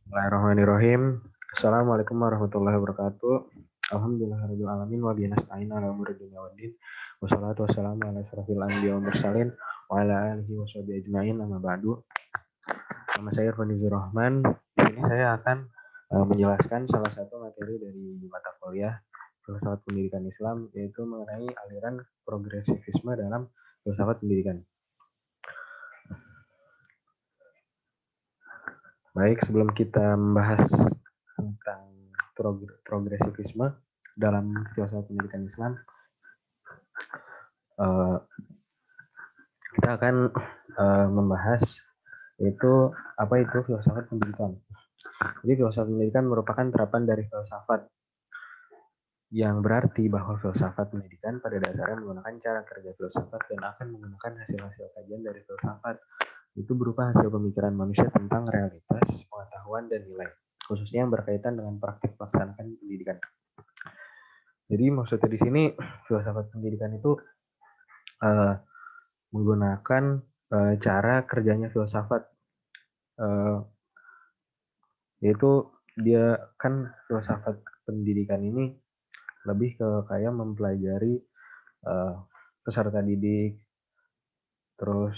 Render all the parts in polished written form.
Bismillahirrahmanirrahim. Assalamualaikum warahmatullahi wabarakatuh. Alhamdulillahirabbil alamin wa bihi nasta'in ala umuri dunya waddin. Wassalatu wassalamu ala asyrofil anbiya'i wal mursalin wa ala alihi washabihi ajmain amma ba'du. Nama saya Irfan Izur Rahman. Di sini saya akan menjelaskan salah satu materi dari mata kuliah Filsafat Pendidikan Islam, yaitu mengenai aliran progresivisme dalam filsafat pendidikan. Baik, sebelum kita membahas tentang progresivisme dalam filsafat pendidikan Islam, kita akan membahas yaitu apa itu filsafat pendidikan. Jadi filsafat pendidikan merupakan terapan dari filsafat, yang berarti bahwa filsafat pendidikan pada dasarnya menggunakan cara kerja filsafat dan akan menggunakan hasil-hasil kajian dari filsafat. Itu berupa hasil pemikiran manusia tentang realitas, pengetahuan, dan nilai, khususnya yang berkaitan dengan praktik pelaksanaan pendidikan. Jadi maksudnya di sini filsafat pendidikan itu menggunakan cara kerjanya filsafat, yaitu dia kan filsafat pendidikan ini lebih ke kayak mempelajari peserta didik, terus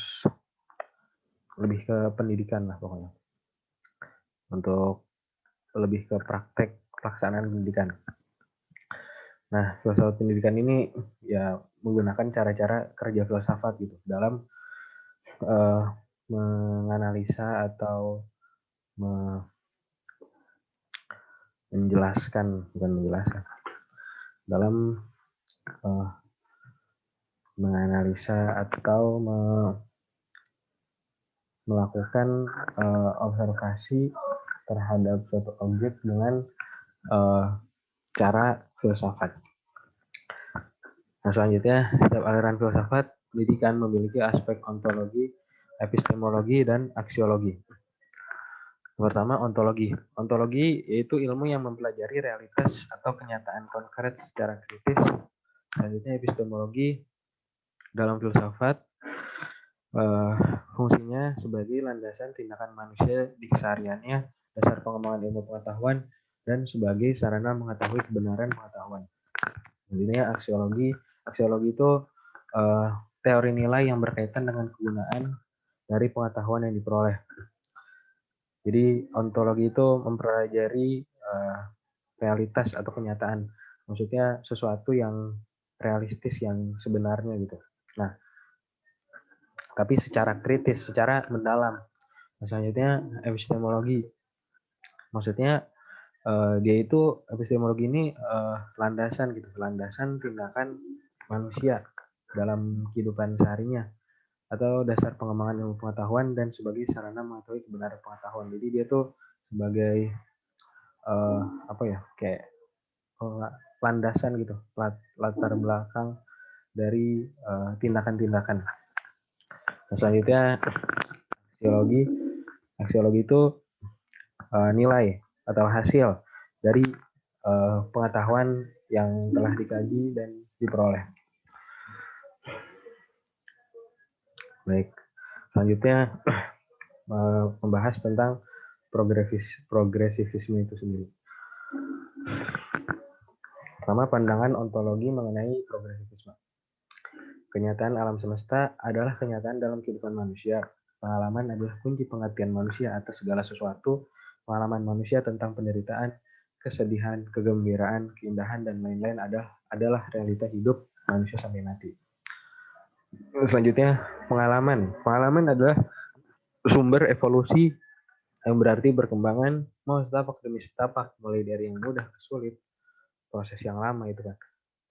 lebih ke pendidikan lah pokoknya, untuk lebih ke praktek pelaksanaan pendidikan. Nah, filsafat pendidikan ini ya menggunakan cara-cara kerja filsafat gitu dalam menganalisa atau dalam menganalisa atau melakukan observasi terhadap suatu objek dengan cara filsafat. Nah, selanjutnya, setiap aliran filsafat pendidikan memiliki aspek ontologi, epistemologi, dan aksiologi. Pertama, ontologi. Ontologi yaitu ilmu yang mempelajari realitas atau kenyataan konkret secara kritis. Selanjutnya, epistemologi dalam filsafat fungsinya sebagai landasan tindakan manusia di kesehariannya, dasar pengembangan ilmu pengetahuan, dan sebagai sarana mengetahui kebenaran pengetahuan. Selanjutnya, aksiologi. Aksiologi itu teori nilai yang berkaitan dengan kegunaan dari pengetahuan yang diperoleh. Jadi ontologi itu mempelajari realitas atau kenyataan, maksudnya sesuatu yang realistis, yang sebenarnya gitu. Nah, tapi secara kritis, secara mendalam. Selanjutnya epistemologi, maksudnya dia itu epistemologi ini landasan gitu, landasan tindakan manusia dalam kehidupan seharinya atau dasar pengembangan ilmu pengetahuan dan sebagai sarana mengetahui kebenaran pengetahuan. Jadi dia tuh sebagai kayak landasan gitu, latar belakang dari tindakan-tindakan. Nah, selanjutnya aksiologi itu nilai atau hasil dari pengetahuan yang telah dikaji dan diperoleh. Baik, selanjutnya membahas tentang progresivisme itu sendiri. Pertama, pandangan ontologi mengenai progresivisme. Kenyataan alam semesta adalah kenyataan dalam kehidupan manusia. Pengalaman adalah kunci pengertian manusia atas segala sesuatu. Pengalaman manusia tentang penderitaan, kesedihan, kegembiraan, keindahan, dan lain-lain adalah realita hidup manusia sampai mati. Selanjutnya, pengalaman. Pengalaman adalah sumber evolusi yang berarti berkembangan mau setapak demi setapak, mulai dari yang mudah ke sulit, proses yang lama itu kan.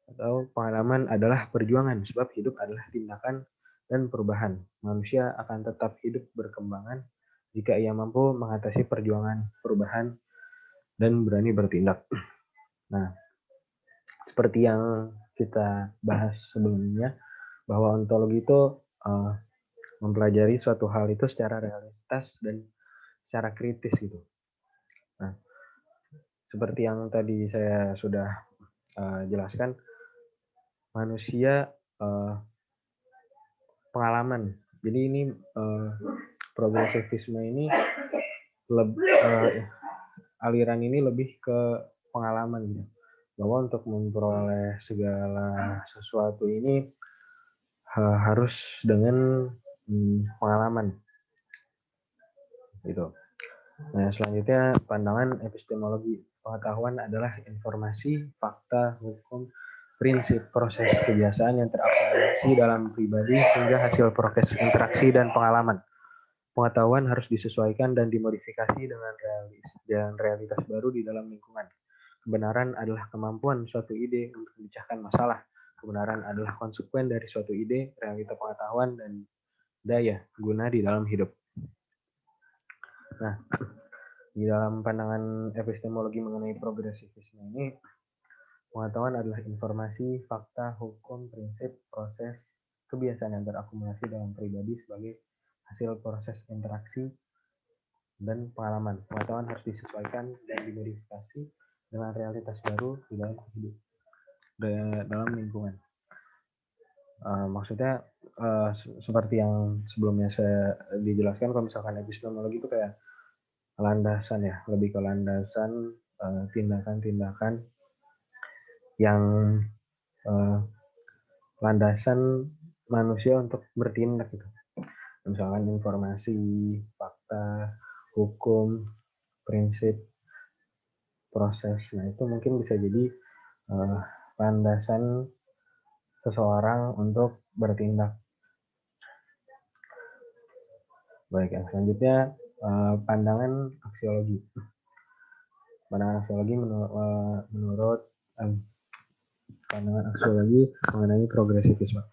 Atau pengalaman adalah perjuangan, sebab hidup adalah tindakan dan perubahan. Manusia akan tetap hidup berkembangan jika ia mampu mengatasi perjuangan perubahan dan berani bertindak. Nah, seperti yang kita bahas sebelumnya, bahwa ontologi itu mempelajari suatu hal itu secara realistas dan secara kritis gitu. Nah, seperti yang tadi saya sudah jelaskan, manusia pengalaman. Jadi ini progresivisme ini aliran ini lebih ke pengalaman gitu. Bahwa untuk memperoleh segala sesuatu ini harus dengan pengalaman gitu. Nah, selanjutnya pandangan epistemologi. Pengetahuan adalah informasi, fakta, hukum, prinsip, proses, kebiasaan yang terakumulasi dalam pribadi hingga hasil proses interaksi dan pengalaman. Pengetahuan harus disesuaikan dan dimodifikasi dengan realitas baru di dalam lingkungan. Kebenaran adalah kemampuan suatu ide untuk memecahkan masalah. Kebenaran adalah konsekuen dari suatu ide, realita pengetahuan, dan daya guna di dalam hidup. Nah, di dalam pandangan epistemologi mengenai progresivisme ini, pengetahuan adalah informasi, fakta, hukum, prinsip, proses, kebiasaan yang terakumulasi dalam pribadi sebagai hasil proses interaksi dan pengalaman. Pengetahuan harus disesuaikan dan dimodifikasi dengan realitas baru di dalam hidup, dalam lingkungan. Maksudnya seperti yang sebelumnya saya dijelaskan, kalau misalkan epistemologi itu kayak landasan ya, lebih ke landasan tindakan-tindakan yang landasan manusia untuk bertindak gitu. Misalkan informasi, fakta, hukum, prinsip, proses. Nah, itu mungkin bisa jadi landasan seseorang untuk bertindak. Baik, yang selanjutnya pandangan aksiologi. Pandangan aksiologi menurut pandangan aksiologi mengenai progresivisme.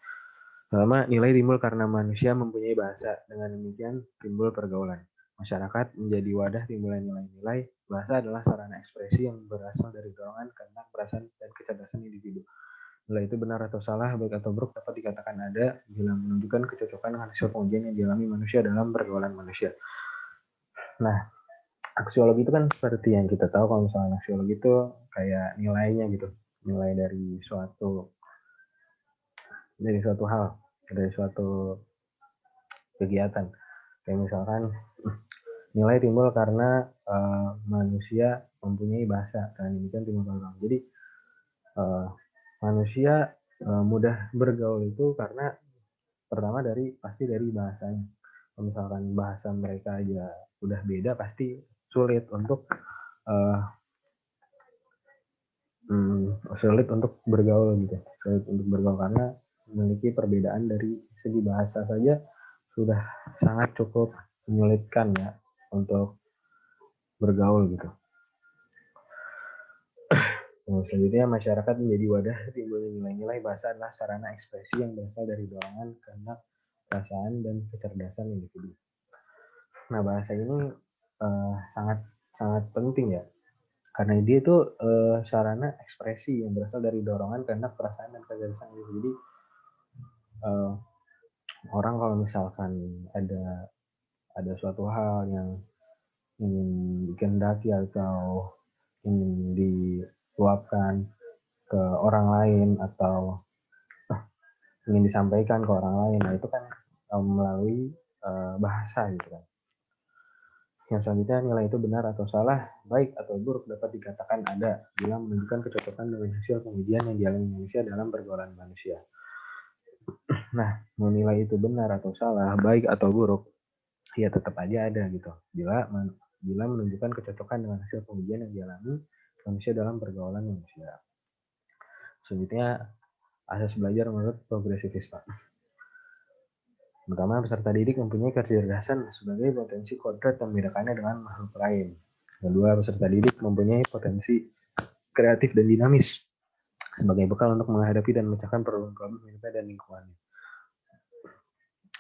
Pertama, nilai timbul karena manusia mempunyai bahasa. Dengan demikian timbul pergaulan. Masyarakat menjadi wadah timbulnya nilai-nilai. Bahasa adalah sarana ekspresi yang berasal dari dorongan, kehendak, perasaan, dan kecerdasan individu. Nilai itu benar atau salah, baik atau buruk dapat dikatakan ada bila menunjukkan kecocokan dengan hasil pengujian yang dialami manusia dalam pergaulan manusia. Nah, aksiologi itu kan seperti yang kita tahu, kalau misalnya aksiologi itu kayak nilainya gitu, nilai dari suatu hal, dari suatu kegiatan. Kayak misalkan nilai timbul karena manusia mempunyai bahasa, dan demikian timbul pergaulan. Jadi manusia mudah bergaul itu karena pertama pasti dari bahasanya. Kalau misalkan bahasa mereka aja udah beda, pasti sulit untuk bergaul gitu. Sulit untuk bergaul karena memiliki perbedaan dari segi bahasa saja sudah sangat cukup menyulitkan ya untuk bergaul gitu. Selanjutnya, masyarakat menjadi wadah timbulnya nilai-nilai. Bahasa adalah sarana ekspresi yang berasal dari dorongan, kehendak, perasaan, dan kecerdasan individu. Nah, bahasa ini sangat penting ya, karena dia itu sarana ekspresi yang berasal dari dorongan, kehendak, perasaan, dan kecerdasan individu. Jadi orang kalau misalkan ada suatu hal yang ingin dikehendaki atau ingin diluapkan ke orang lain atau ingin disampaikan ke orang lain, nah itu kan melalui bahasa gitu kan. Yang selanjutnya, nilai itu benar atau salah, baik atau buruk dapat dikatakan ada bila menunjukkan kecocokan dengan hasil pengujian yang dialami manusia dalam pergaulan manusia. Nah, menilai itu benar atau salah, baik atau buruk, ya tetap aja ada gitu. Bila menunjukkan kecocokan dengan hasil pengujian yang dialami manusia dalam pergaulan manusia. Selanjutnya, asas belajar menurut progresivisme. Pertama, peserta didik mempunyai kecerdasan sebagai potensi kodrat yang membedakannya dengan makhluk lain. Kedua, peserta didik mempunyai potensi kreatif dan dinamis sebagai bekal untuk menghadapi dan memecahkan problem-problem hidupnya dan lingkungannya.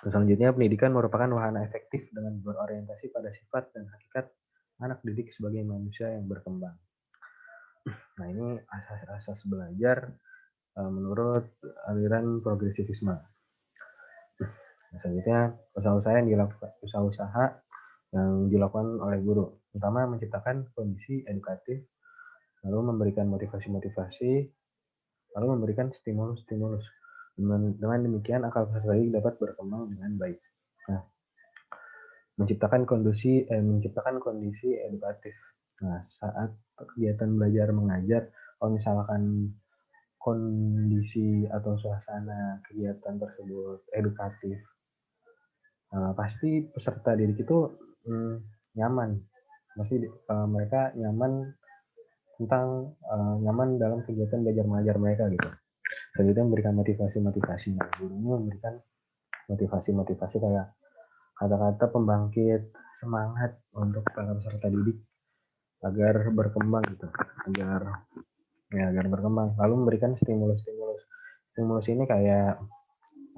Selanjutnya, pendidikan merupakan wahana efektif dengan berorientasi pada sifat dan hakikat anak didik sebagai manusia yang berkembang. Nah, ini asas-asas belajar menurut aliran progresivisme. Selanjutnya, usaha-usaha yang dilakukan oleh guru. Pertama, menciptakan kondisi edukatif, lalu memberikan motivasi-motivasi, lalu memberikan stimulus-stimulus. Dengan demikian, akal peserta didik dapat berkembang dengan baik. Nah, menciptakan kondisi edukatif. Nah, saat kegiatan belajar mengajar, kalau misalkan kondisi atau suasana kegiatan tersebut edukatif, pasti peserta didik itu nyaman. Pasti mereka nyaman dalam kegiatan belajar mengajar mereka gitu. Selanjutnya memberikan motivasi-motivasi. Nah, gurunya memberikan motivasi-motivasi kayak kata-kata pembangkit semangat untuk para peserta didik agar berkembang gitu, agar berkembang. Lalu memberikan stimulus-stimulus. Stimulus ini kayak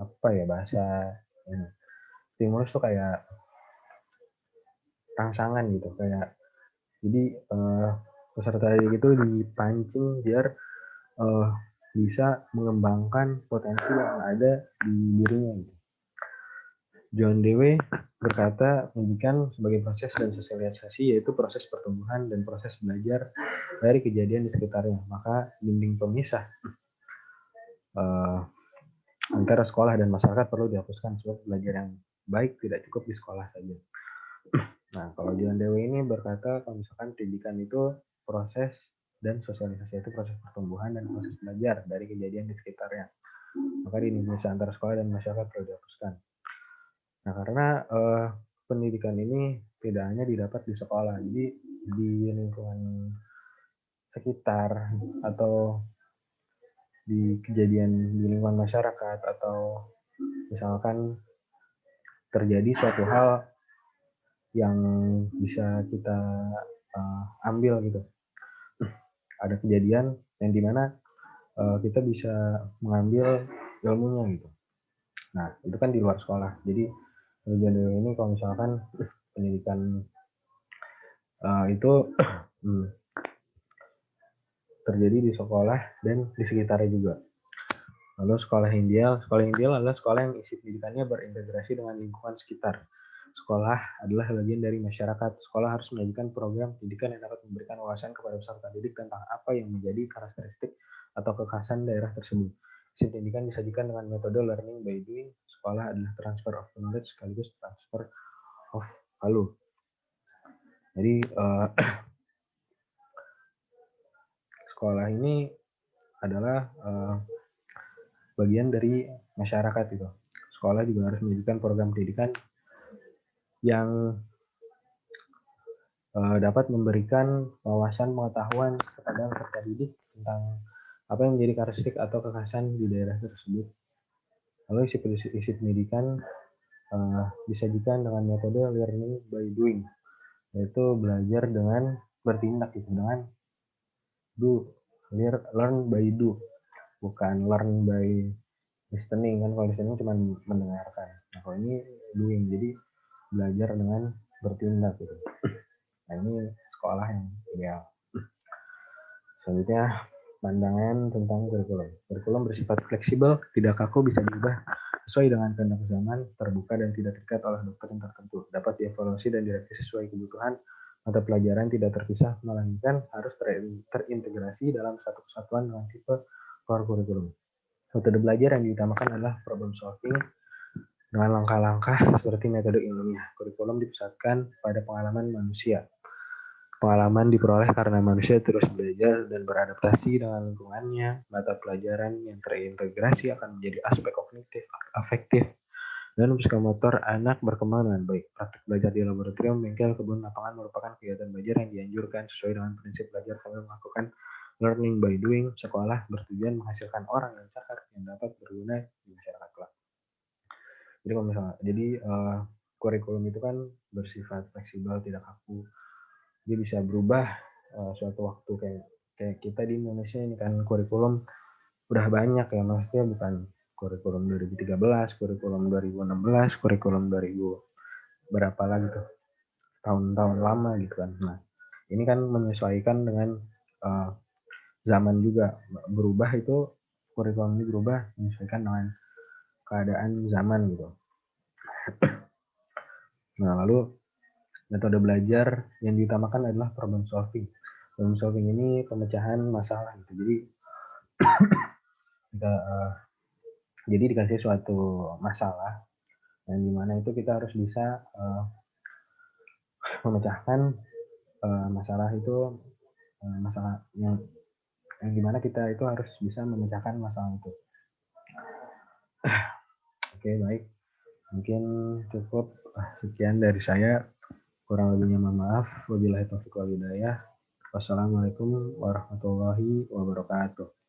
apa ya bahasa ini? Stimulus tuh kayak rangsangan gitu, kayak jadi peserta didik itu dipancing biar uh, bisa mengembangkan potensi yang ada di dirinya gitu. John Dewey berkata, pendidikan sebagai proses dan sosialisasi yaitu proses pertumbuhan dan proses belajar dari kejadian di sekitarnya. Maka dinding pemisah antara sekolah dan masyarakat perlu dihapuskan sebab belajar yang baik tidak cukup di sekolah saja. Nah, kalau John Dewey ini berkata kalau misalkan pendidikan itu proses dan sosialisasi itu proses pertumbuhan dan proses belajar dari kejadian di sekitarnya. Maka dinding pemisah antara sekolah dan masyarakat perlu dihapuskan. Nah, karena pendidikan ini tidak hanya didapat di sekolah, jadi di lingkungan sekitar atau di kejadian di lingkungan masyarakat atau misalkan terjadi suatu hal yang bisa kita ambil gitu. Ada kejadian yang dimana kita bisa mengambil ilmunya gitu. Nah, itu kan di luar sekolah. Jadi tujuan ini kalau misalkan pendidikan itu terjadi di sekolah dan di sekitarnya juga. Lalu sekolah ideal adalah sekolah yang isi pendidikannya berintegrasi dengan lingkungan sekitar. Sekolah adalah bagian dari masyarakat. Sekolah harus menyajikan program pendidikan yang dapat memberikan wawasan kepada peserta didik tentang apa yang menjadi karakteristik atau kekhasan daerah tersebut. Isi pendidikan disajikan dengan metode learning by doing. Sekolah adalah transfer of knowledge sekaligus transfer of value. Jadi sekolah ini adalah bagian dari masyarakat gitu. Sekolah juga harus menyajikan program pendidikan yang dapat memberikan wawasan pengetahuan kepada peserta didik tentang apa yang menjadi karakteristik atau kekhasan di daerah tersebut. Lalu isi pendidikan disajikan dengan metode learning by doing, yaitu belajar dengan bertindak gitu, dengan learn by do, bukan learn by listening kan. Kalau listening cuma mendengarkan. Nah, kalau ini doing, jadi belajar dengan bertindak gitu. Nah, ini sekolah yang ideal. Selanjutnya, pandangan tentang kurikulum. Kurikulum bersifat fleksibel, tidak kaku, bisa diubah sesuai dengan kehendak zaman, terbuka dan tidak terikat oleh doktrin tertentu. Dapat dievaluasi dan direvisi sesuai kebutuhan. Mata pelajaran tidak terpisah, melainkan harus terintegrasi dalam satu kesatuan dengan tipe core kurikulum. Metode belajar yang diutamakan adalah problem solving dengan langkah-langkah seperti metode ilmiah. Kurikulum dipusatkan pada pengalaman manusia. Pengalaman diperoleh karena manusia terus belajar dan beradaptasi dengan lingkungannya. Mata pelajaran yang terintegrasi akan menjadi aspek kognitif, afektif, dan psikomotor anak berkembang dengan baik. Praktik belajar di laboratorium, bengkel, kebun, lapangan merupakan kegiatan belajar yang dianjurkan sesuai dengan prinsip belajar kami melakukan learning by doing. Sekolah bertujuan menghasilkan orang yang cakap yang dapat berguna di masyarakat kelak. Jadi kalau misalnya, kurikulum itu kan bersifat fleksibel, tidak kaku. Dia bisa berubah suatu waktu, kayak kita di Indonesia ini kan kurikulum udah banyak ya, maksudnya bukan kurikulum 2013, kurikulum 2016, kurikulum 2000 berapa lagi tuh, tahun-tahun lama gitu kan. Nah, ini kan menyesuaikan dengan zaman juga berubah, itu kurikulum ini berubah menyesuaikan dengan keadaan zaman gitu. Nah, lalu metode belajar yang diutamakan adalah problem solving. Problem solving ini pemecahan masalah gitu. Jadi dikasih suatu masalah yang dimana itu kita harus bisa memecahkan masalah itu masalah yang dimana kita itu harus bisa memecahkan masalah itu. Oke, baik. Mungkin cukup sekian dari saya. Kurang lebihnya mohon maaf. Wabillahi taufiq wal hidayah. Wassalamualaikum warahmatullahi wabarakatuh.